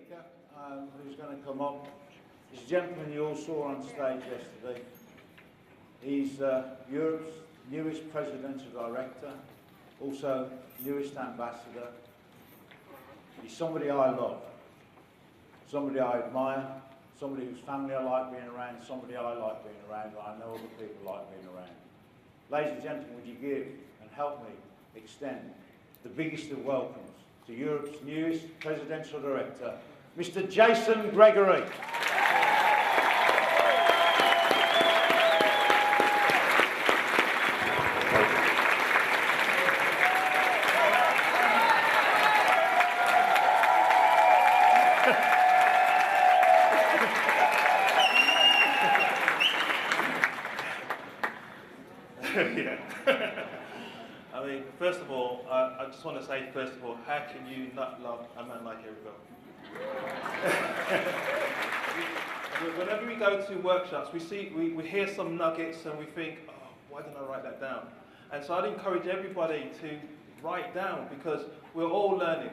speaker who's going to come up is a gentleman you all saw on stage yesterday. He's Europe's newest presidential director, also newest ambassador. He's somebody I love, somebody I admire, somebody whose family I like being around, somebody I like being around, and I know other people like being around. Ladies and gentlemen, would you give and help me extend the biggest of welcomes to Europe's newest presidential director, Mr. Jason Gregory. Yeah. I mean, first of all, I just want to say, first of all, how can you not love a man like Eric? Whenever we go to workshops, we hear some nuggets and we think, oh, why didn't I write that down? And so I'd encourage everybody to write down, because we're all learning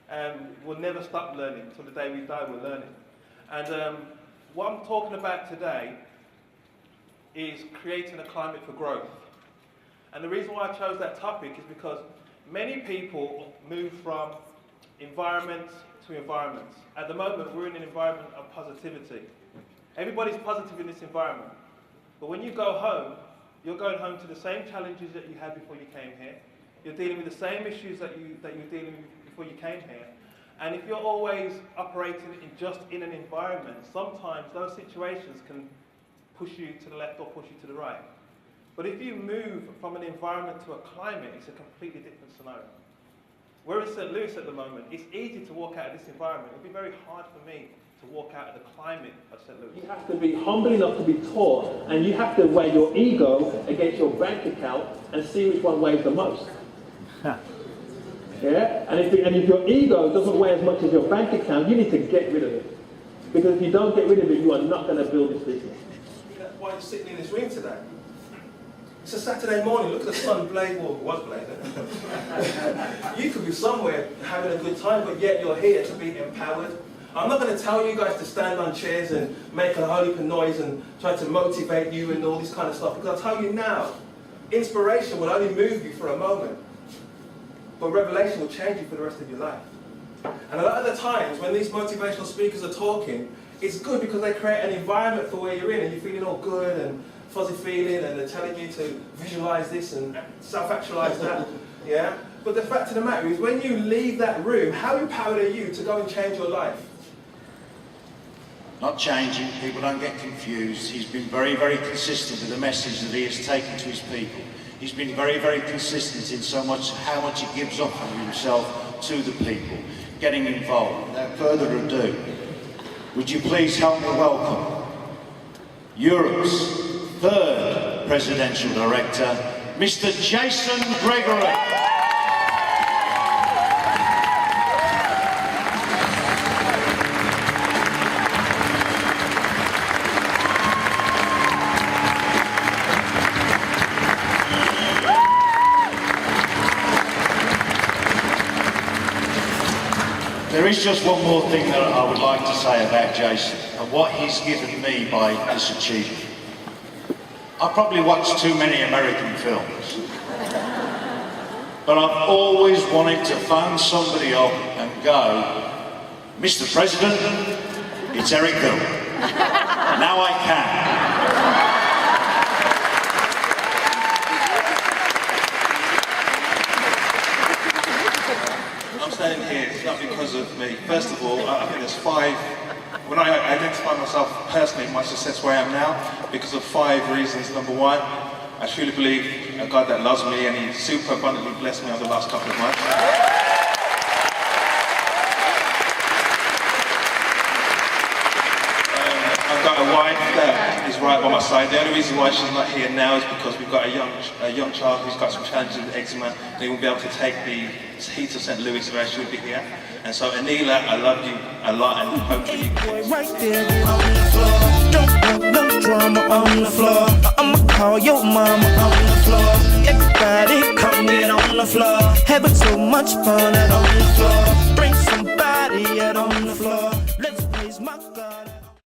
and we'll never stop learning until the day we die. We're learning. And what I'm talking about today is creating a climate for growth. And the reason why I chose that topic is because many people move from environment to environments. At the moment, we're in an environment of positivity. Everybody's positive in this environment. But when you go home, you're going home to the same challenges that you had before you came here. You're dealing with the same issues that you were dealing with before you came here. And if you're always operating just in an environment, sometimes those situations can push you to the left or push you to the right. But if you move from an environment to a climate, it's a completely different scenario. We're in St. Louis at the moment. It's easy to walk out of this environment. It would be very hard for me to walk out of the climate of St. Louis. You have to be humble enough to be taught, and you have to weigh your ego against your bank account and see which one weighs the most. Yeah? And if your ego doesn't weigh as much as your bank account, you need to get rid of it. Because if you don't get rid of it, you are not going to build this business. That's why you're sitting in this room today. It's a Saturday morning, look at the sun blazing, well, it was blazing. You could be somewhere having a good time, but yet you're here to be empowered. I'm not going to tell you guys to stand on chairs and make a whole heap of noise and try to motivate you and all this kind of stuff, because I'll tell you now, inspiration will only move you for a moment, but revelation will change you for the rest of your life. And a lot of the times when these motivational speakers are talking, it's good because they create an environment for where you're in and you're feeling all good and fuzzy feeling, and they're telling you to visualize this and self-actualize that, yeah? But the fact of the matter is, when you leave that room, how empowered are you to go and change your life? Not changing, people don't get confused. He's been very, very consistent with the message that he has taken to his people. He's been very, very consistent in so much how much he gives up of himself to the people, getting involved. Without further ado, would you please help me welcome Europe's third presidential director, Mr. Jason Gregory. There is just one more thing that I would like to say about Jason and what he's given me by this achievement. I probably watched too many American films, but I've always wanted to phone somebody up and go, Mr. President, it's Eric Hill. Now I can. I'm standing here, it's not because of me. First of all, I think there's 5. When I identify myself personally, my success where I am now, because of 5 reasons. Number 1, I truly believe a God that loves me, and He super abundantly blessed me over the last couple of months. I've got a wife that is right by my side. The only reason why she's not here now is because we've got a young child who's got some challenges with eczema, and he won't be able to take the heat of St. Louis where she would be here. And so, Anila, I love you a lot, and hopefully you can. Right there on the floor. Don't want no drama on the floor. I'ma call your mama on the floor. Everybody come get on the floor. Having so much fun out on the floor. Bring somebody out on the floor. my God.